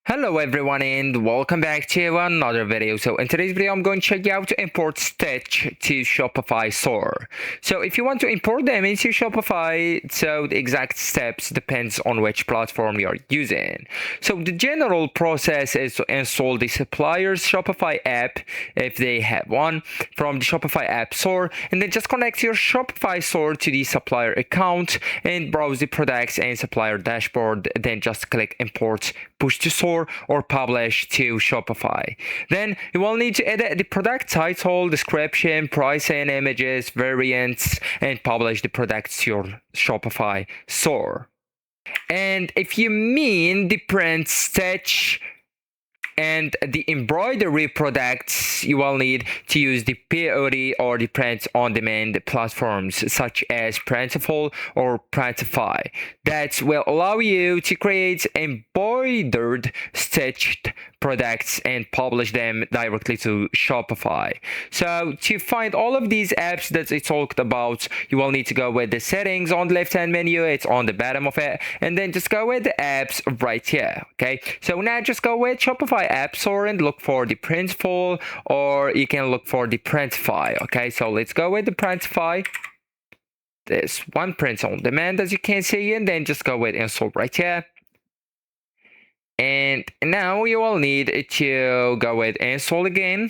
Hello everyone and welcome back to another video. So in today's video I'm going to show you how to import Stitch to Shopify store. So if you want to import them into Shopify, so the exact steps depends on which platform you're using. So the general process is to install the supplier's Shopify app if they have one from the Shopify app store, and then just connect your Shopify store to the supplier account and browse the products and supplier dashboard. Then just click import, push to store or publish to Shopify. Then you will need to edit the product title, description, pricing, images, variants, and publish the products to your Shopify store. And if you mean the print, stitch, and the embroidery products, you will need to use the POD or the print-on-demand platforms such as Printful or Printify. That will allow you to create embroidered, stitched products and publish them directly to Shopify. So to find all of these apps that I talked about, you will need to go with the settings on the left-hand menu. It's on the bottom of it, and then just go with the apps right here. Okay, so now just go with Shopify App Store and look for the Printful, or you can look for the Printify. Okay, so let's go with the Printify. There's one print on demand, as you can see, and then just go with install right here. And now you will need to go with install again.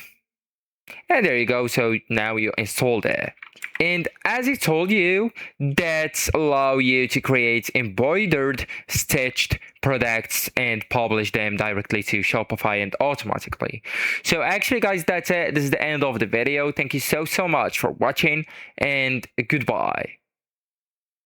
And there you go. So now you installed it. And as I told you, that's allow you to create embroidered, stitched products and publish them directly to Shopify and automatically. So actually, guys, that's it. This is the end of the video. Thank you so much for watching, and goodbye.